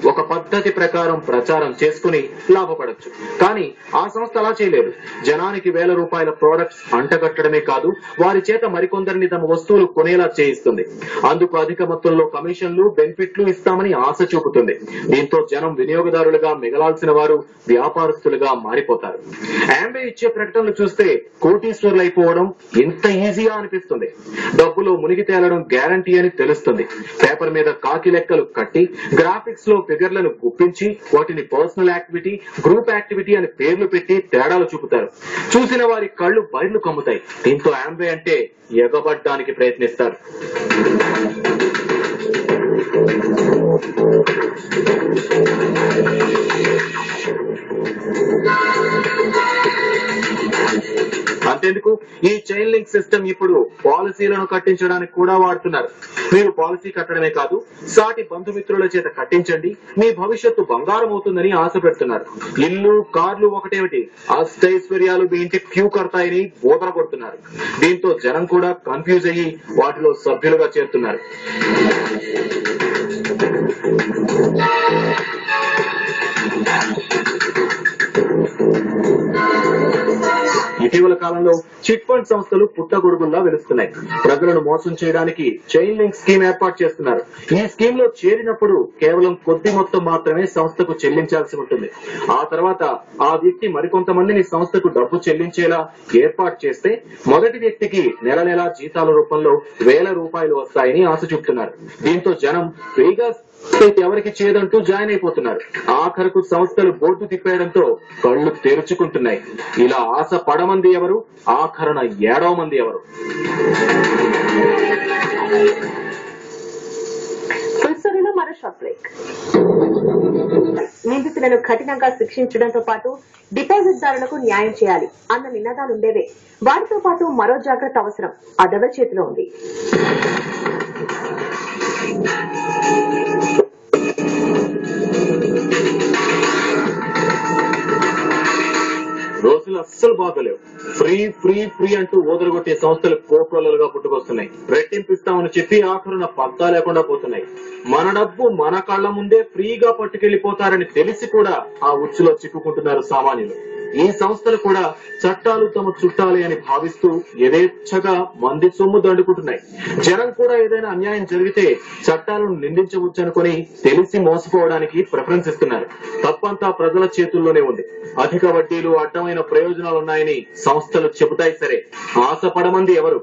ఒక పద్ధతి ప్రకారం ప్రచారం చేసుకుని లాభపడొచ్చు. కానీ ఆ సంస్థ అలా చేయలేదు. జనానికి వేల రూపాయల ప్రోడక్ట్స్ అంటగట్టడమే కాదు, వారి చేత మరికొందరిని తమ వస్తువులు కొనేలా చేయిస్తుంది. అందుకు అధిక మొత్తంలో కమిషన్లు, బెనిఫిట్లు ఇస్తామని ఆశ చూపుతుంది. దీంతో జనం వినియోగదారులుగా మిగలాల్సిన వారు వ్యాపారస్తులుగా మారిపోతారు. యాంబే ఇచ్చే ప్రకటనలు చూస్తే కోటీశ్వర్లు అయిపోవడం ఇంత ఈజీగా అనిపిస్తుంది. డబ్బులో మునిగి తేలడం గ్యారంటీ అని తెలుస్తుంది. పేపర్ మీద కాకి లెక్కలు కట్టి గ్రాఫిక్స్ లో ఫిగర్లను గుప్పించి వాటిని పర్సనల్ యాక్టివిటీ, గ్రూప్ యాక్టివిటీ అని పేర్లు పెట్టి తేడాలు చూపుతారు. చూసిన వారి కళ్ళు బయర్లు కమ్ముతాయి. దీంతో యాంబే అంటే ఎగబడ్డానికి ప్రయత్నిస్తారు. అంతేందుకు ఈ చైన్ లింక్ సిస్టమ్ ఇప్పుడు పాలసీలను కట్టించడానికి కూడా వాడుతున్నారు. మీరు పాలసీ కట్టడమే కాదు, సాటి బంధుమిత్రుల చేత కట్టించండి, మీ భవిష్యత్తు బంగారం అవుతుందని ఆశ పెడుతున్నారు. ఇల్లు, కార్లు ఒకటేమిటి, అష్టైశ్వర్యాలు మీ ఇంటి క్యూ కడతాయని బోధన కొడుతున్నారు. దీంతో జనం కూడా కన్ఫ్యూజ్ అయ్యి వాటిలో సభ్యులుగా చేరుతున్నారు. ఇటీవల కాలంలో చిట్ ఫండ్ సంస్థలు పుట్టగొడుగుల్లా వెలుస్తున్నాయి. ప్రజలను మోసం చేయడానికి చైన్ లింక్ స్కీమ్ ఏర్పాటు చేస్తున్నారు. ఈ స్కీమ్ లో చేరినప్పుడు కేవలం కొద్ది మొత్తం మాత్రమే సంస్థకు చెల్లించాల్సి ఉంటుంది. ఆ తర్వాత ఆ వ్యక్తి మరికొంతమందిని సంస్థకు డబ్బు చెల్లించేలా ఏర్పాటు చేస్తే మొదటి వ్యక్తికి నెల నెలా జీతాల రూపంలో వేల రూపాయలు వస్తాయని ఆశ చూపుతున్నారు. దీంతో జనం ఫ్రీగా ఎవరికి చేయదంటూ జాయిన్ అయిపోతున్నారు. ఆఖరకు సంస్థలు బోర్డు తిప్పేయడంతో కళ్లు తెరుచుకుంటున్నాయి. ఇలా ఆశ పడమంది ఎవరు, ఆఖరణ ఏడవ మంది ఎవరు? మరో షార్ట్ బ్రేక్. నిందితులను కఠినంగా శిక్షించడంతో పాటు డిపాజిట్ దారులకు న్యాయం చేయాలి అన్న నినాదాలుండేవే. వాటితో పాటు మరో జాగ్రత్త అవసరం. అదెవరి చేతిలో ఉంది? రోజులు అస్సలు బాగలేవు. ఫ్రీ ఫ్రీ ఫ్రీ అంటూ ఓదరగొట్టే సంస్థలు కోకొల్లలుగా పుట్టుకొస్తున్నాయి. రెట్టింపిస్తామని చెప్పి ఆఖరున పత్తా లేకుండా పోతున్నాయి. మన డబ్బు మన కళ్ల ముందే ఫ్రీగా పట్టుకెళ్లిపోతారని తెలిసి కూడా ఆ ఉచ్చులో చిక్కుకుంటున్నారు సామాన్యులు. ఈ సంస్థలు కూడా చట్టాలు తమ చుట్టాలే అని భావిస్తూ యథేచ్ఛగా మంది సొమ్ము దండుకుంటున్నాయి. జనం కూడా ఏదైనా అన్యాయం జరిగితే చట్టాలను నిందించవచ్చనుకుని తెలిసి మోసపోవడానికి ప్రిఫరెన్స్ ఇస్తున్నారు. తప్పంతా ప్రజల చేతుల్లోనే ఉంది. అధిక వడ్డీలు, అడ్డమైన ప్రయోజనాలున్నాయని సంస్థలు చెబుతాయి సరే, ఆశపడమంది ఎవరు?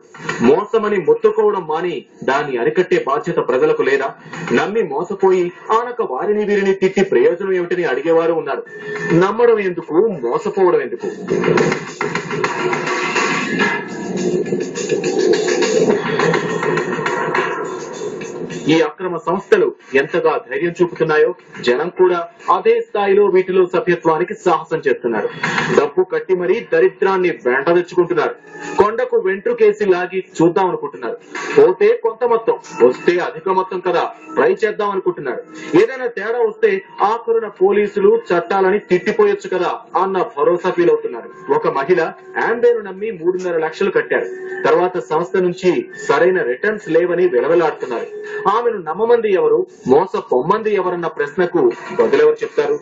మోసమని మొత్తుకోవడం మాని దాన్ని అరికట్టే బాధ్యత ప్రజలకు లేదా? నమ్మి మోసపోయి ఆనక వారిని వీరిని తిట్టి ప్రయోజనం ఏమిటని అడిగేవారు ఉన్నారు. నమ్మడం ఎందుకు, మోసపోవడం ఎందుకు? ఈ అక్రమ సంస్థలు ఎంతగా ధైర్యం చూపుతున్నాయో జనం కూడా అదే స్థాయిలో వీటిలో సభ్యత్వానికి సాహసం చేస్తున్నారు. డబ్బు కట్టి మరీ దరిద్రాన్ని వెంట తెచ్చుకుంటున్నారు. కొండకు వెంట్రుకేసి లాగి చూద్దాం అనుకుంటున్నారు. పోతే కొంత మొత్తం, వస్తే అధిక మొత్తం కదా, ట్రై చేద్దాం అనుకుంటున్నారు. ఏదైనా తేడా వస్తే ఆఖరున పోలీసులు చట్టాలని తిట్టిపోయొచ్చు కదా అన్న భరోసా ఫీల్ అవుతున్నారు. ఒక మహిళ యాంబేను నమ్మి 3.5 లక్షలు కట్టారు. తర్వాత సంస్థ నుంచి సరైన రిటర్న్స్ లేవని వెలవెలాడుతున్నారు. ఆమెను నమ్మమంది ఎవరు, మోస పొమ్మంది ఎవరన్న ప్రశ్నకు బదులెవరు చెప్తారు?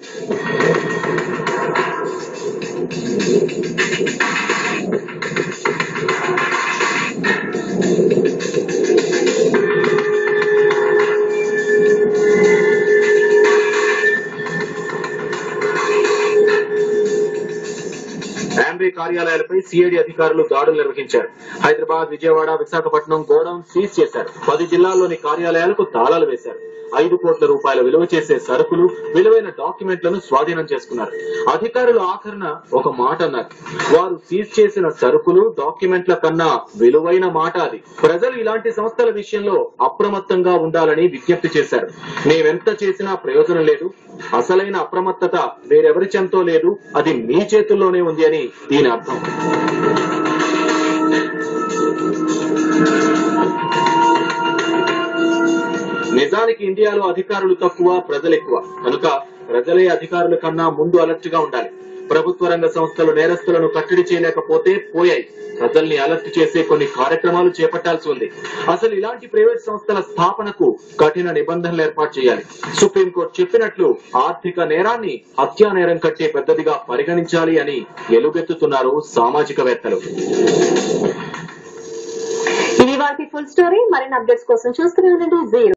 యాంబే కార్యాలయాలపై సిఐడి అధికారులు దాడులు నిర్వహించారు. హైదరాబాద్, విజయవాడ, విశాఖపట్నం గోడౌన్ సీజ్ చేశారు. 10 జిల్లాల్లోని కార్యాలయాలకు తాళాలు వేశారు. 5 కోట్ల రూపాయల విలువ చేసే సరుకులు, విలువైన డాక్యుమెంట్లను స్వాధీనం చేసుకున్నారు. అధికారులు ఆఖరణ ఒక మాట అన్నారు. వారు సీజ్ చేసిన సరుకులు, డాక్యుమెంట్ల కన్నా విలువైన మాట అది. ప్రజలు ఇలాంటి సంస్థల విషయంలో అప్రమత్తంగా ఉండాలని విజ్ఞప్తి చేశారు. మేమెంత చేసినా ప్రయోజనం లేదు. అసలైన అప్రమత్తత వేరెవరి చెంతో లేదు, అది మీ చేతుల్లోనే ఉంది అని దీని అర్థం. నిజానికి ఇండియాలో అధికారులు తక్కువ, ప్రజలు ఎక్కువ. కనుక ప్రజలే అధికారుల కన్నా ముందు అలర్ట్ గా ఉండాలి. ప్రభుత్వ రంగ సంస్థలు నేరస్తులను కట్టడి చేయలేకపోతే పోయాయి. ప్రజల్ని అలర్ట్ చేసే కొన్ని కార్యక్రమాలు చేపట్టాల్సి ఉంది. అసలు ఇలాంటి ప్రైవేట్ సంస్థల స్థాపనకు కఠిన నిబంధనలు ఏర్పాటు చేయాలి. సుప్రీంకోర్టు చెప్పినట్లు ఆర్థిక నేరాన్ని హత్యా నేరం కంటే పెద్దదిగా పరిగణించాలి అని ఎలుగెత్తుతున్నారు సామాజికవేత్తలు. ఇది వాటి ఫుల్ స్టోరీ. మరిన్ని అప్డేట్స్ కోసం చూస్తూనే ఉండండి 0